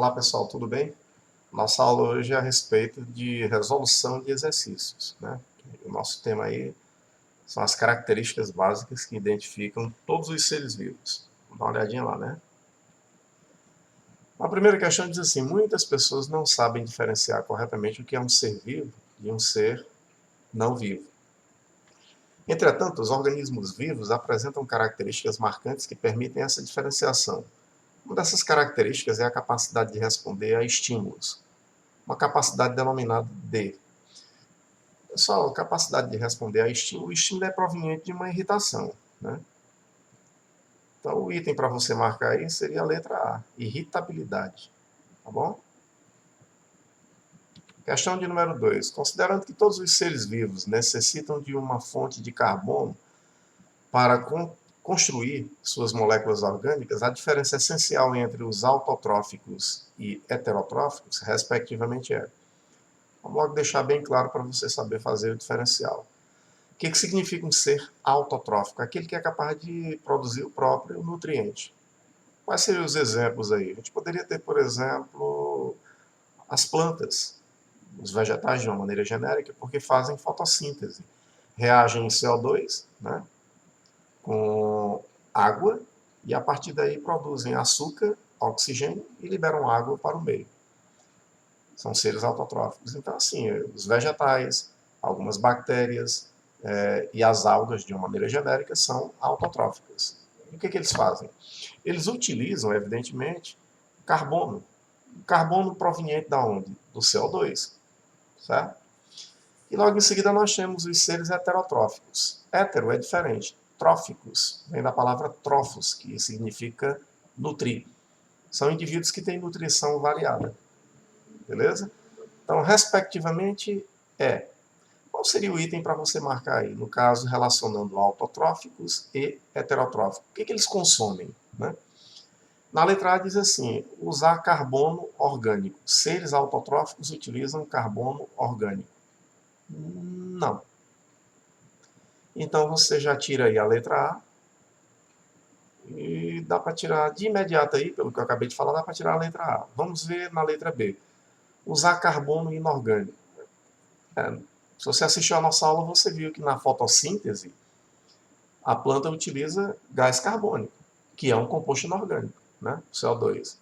Olá pessoal, tudo bem? Nossa aula hoje é a respeito de resolução de exercícios, né? O nosso tema aí são as características básicas que identificam todos os seres vivos. Vamos dar uma olhadinha lá, né? A primeira questão diz assim: muitas pessoas não sabem diferenciar corretamente o que é um ser vivo de um ser não vivo. Entretanto, os organismos vivos apresentam características marcantes que permitem essa diferenciação. Uma dessas características é a capacidade de responder a estímulos, uma capacidade denominada D. Pessoal, a capacidade de responder a estímulo, o estímulo é proveniente de uma irritação, né? Então, o item para você marcar aí seria a letra A, irritabilidade, tá bom? Questão de número 2. Considerando que todos os seres vivos necessitam de uma fonte de carbono para construir suas moléculas orgânicas, a diferença essencial entre os autotróficos e heterotróficos, respectivamente, é. Vamos logo deixar bem claro para você saber fazer o diferencial. O que significa um ser autotrófico? Aquele que é capaz de produzir o próprio nutriente. Quais seriam os exemplos aí? A gente poderia ter, por exemplo, as plantas, os vegetais de uma maneira genérica, porque fazem fotossíntese. Reagem em CO2, né, com água, e a partir daí produzem açúcar, oxigênio e liberam água para o meio. São seres autotróficos. Então, assim, os vegetais, algumas bactérias e as algas, de uma maneira genérica, são autotróficas. E o que eles fazem? Eles utilizam, evidentemente, carbono. Carbono proveniente da onde? Do CO2, certo? E logo em seguida nós temos os seres heterotróficos. Hétero é diferente. Tróficos vem da palavra trófos, que significa nutrir. São indivíduos que têm nutrição variada. Beleza? Então, respectivamente, é. Qual seria o item para você marcar aí? No caso, relacionando autotróficos e heterotróficos. O que eles consomem? Né? Na letra A diz assim: usar carbono orgânico. Seres autotróficos utilizam carbono orgânico. Não. Então você já tira aí a letra A. E dá para tirar de imediato aí, pelo que eu acabei de falar, dá para tirar a letra A. Vamos ver na letra B. Usar carbono inorgânico. Se você assistiu a nossa aula, você viu que na fotossíntese a planta utiliza gás carbônico, que é um composto inorgânico, né? CO2.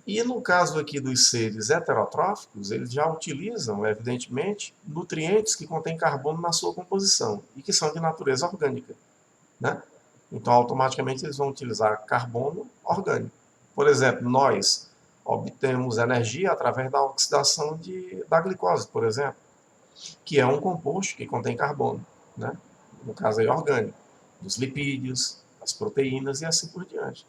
E no caso aqui dos seres heterotróficos, eles já utilizam, evidentemente, nutrientes que contêm carbono na sua composição e que são de natureza orgânica, né? Então, automaticamente, eles vão utilizar carbono orgânico. Por exemplo, nós obtemos energia através da oxidação da glicose, por exemplo, que é um composto que contém carbono, né? No caso aí orgânico, dos lipídios, das proteínas e assim por diante.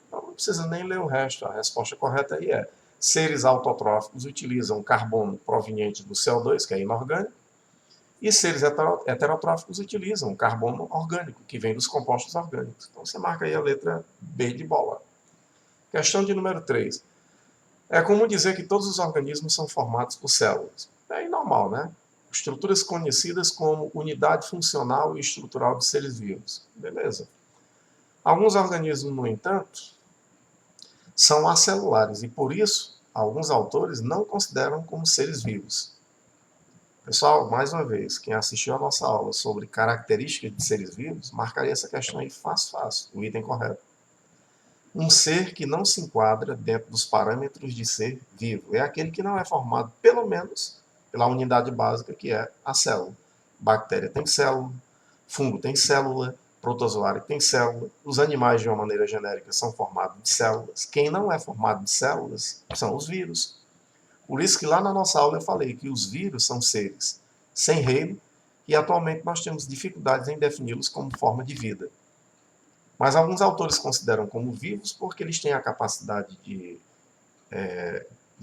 Então não precisa nem ler o resto, a resposta correta aí é: seres autotróficos utilizam carbono proveniente do CO2, que é inorgânico, e seres heterotróficos utilizam carbono orgânico, que vem dos compostos orgânicos. Então você marca aí a letra B de bola. Questão de número 3. É comum dizer que todos os organismos são formados por células. É normal, né? Estruturas conhecidas como unidade funcional e estrutural de seres vivos. Beleza. Alguns organismos, no entanto, são acelulares e, por isso, alguns autores não consideram como seres vivos. Pessoal, mais uma vez, quem assistiu a nossa aula sobre características de seres vivos, marcaria essa questão aí fácil, o item correto. Um ser que não se enquadra dentro dos parâmetros de ser vivo. É aquele que não é formado, pelo menos, pela unidade básica, que é a célula. Bactéria tem célula, fungo tem célula, protozoário tem célula. Os animais, de uma maneira genérica, são formados de células. Quem não é formado de células são os vírus. Por isso que lá na nossa aula eu falei que os vírus são seres sem reino e atualmente nós temos dificuldades em defini-los como forma de vida. Mas alguns autores consideram como vivos porque eles têm a capacidade de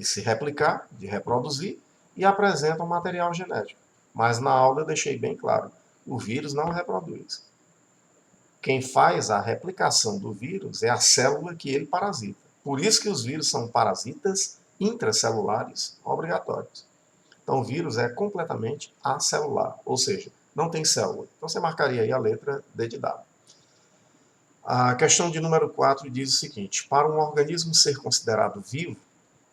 se replicar, de reproduzir e apresentam material genético. Mas na aula eu deixei bem claro, o vírus não reproduz. Quem faz a replicação do vírus é a célula que ele parasita. Por isso que os vírus são parasitas intracelulares obrigatórios. Então o vírus é completamente acelular, ou seja, não tem célula. Então você marcaria aí a letra D de dado. A questão de número 4 diz o seguinte: para um organismo ser considerado vivo,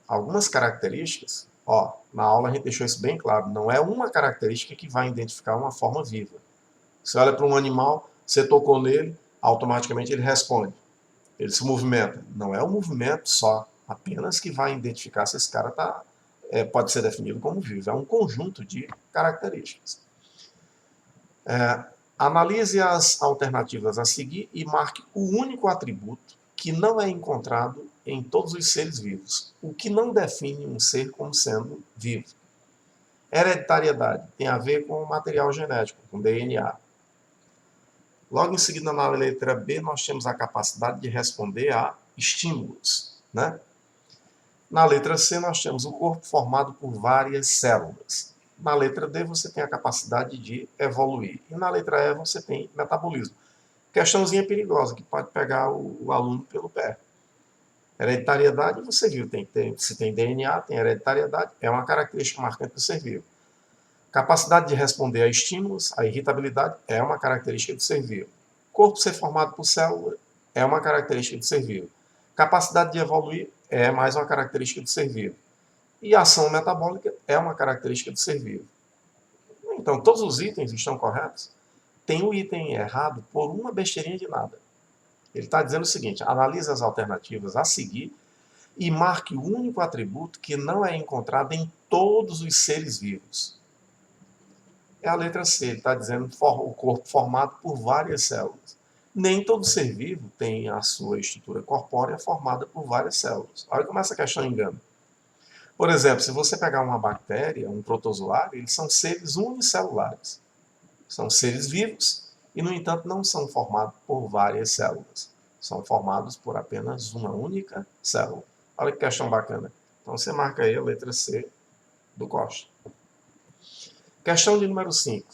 algumas características, na aula a gente deixou isso bem claro, não é uma característica que vai identificar uma forma viva. Você olha para um animal, você tocou nele, automaticamente ele responde, ele se movimenta. Não é o movimento só, apenas que vai identificar se esse cara pode ser definido como vivo. É um conjunto de características. Analise as alternativas a seguir e marque o único atributo que não é encontrado em todos os seres vivos, o que não define um ser como sendo vivo. Hereditariedade tem a ver com o material genético, com DNA. Logo em seguida, na letra B, nós temos a capacidade de responder a estímulos, né? Na letra C, nós temos o corpo formado por várias células. Na letra D, você tem a capacidade de evoluir. E na letra E, você tem metabolismo. Questãozinha perigosa, que pode pegar o aluno pelo pé. Hereditariedade, você viu, se tem DNA, tem hereditariedade, é uma característica marcante do ser vivo. Capacidade de responder a estímulos, a irritabilidade, é uma característica do ser vivo. Corpo ser formado por célula é uma característica do ser vivo. Capacidade de evoluir é mais uma característica do ser vivo. E ação metabólica é uma característica do ser vivo. Então, todos os itens estão corretos? Tem o item errado por uma besteirinha de nada. Ele está dizendo o seguinte: analise as alternativas a seguir e marque o único atributo que não é encontrado em todos os seres vivos. É a letra C, ele está dizendo o corpo formado por várias células. Nem todo ser vivo tem a sua estrutura corpórea formada por várias células. Olha como essa questão engana. Por exemplo, se você pegar uma bactéria, um protozoário, eles são seres unicelulares. São seres vivos e, no entanto, não são formados por várias células. São formados por apenas uma única célula. Olha que questão bacana. Então, você marca aí a letra C do Costa. Questão de número 5.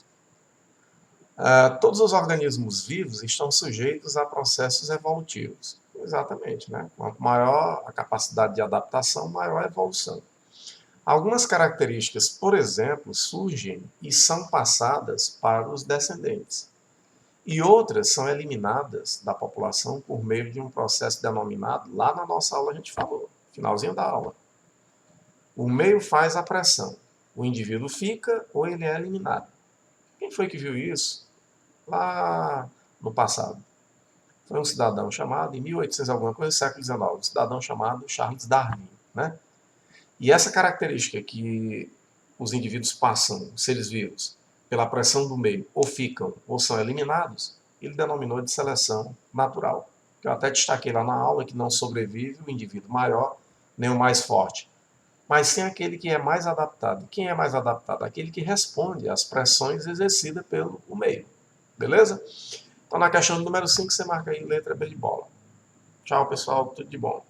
Todos os organismos vivos estão sujeitos a processos evolutivos. Exatamente, né? Quanto maior a capacidade de adaptação, maior a evolução. Algumas características, por exemplo, surgem e são passadas para os descendentes. E outras são eliminadas da população por meio de um processo denominado, lá na nossa aula a gente falou, finalzinho da aula. O meio faz a pressão. O indivíduo fica ou ele é eliminado. Quem foi que viu isso? Lá no passado. Foi um cidadão chamado, em 1800 alguma coisa, século XIX, um cidadão chamado Charles Darwin, né? E essa característica que os indivíduos passam, os seres vivos, pela pressão do meio, ou ficam ou são eliminados, ele denominou de seleção natural. Eu até destaquei lá na aula que não sobrevive o indivíduo maior, nem o mais forte, mas sim aquele que é mais adaptado. Quem é mais adaptado? Aquele que responde às pressões exercidas pelo meio. Beleza? Então, na questão número 5, você marca aí letra B de bola. Tchau, pessoal. Tudo de bom.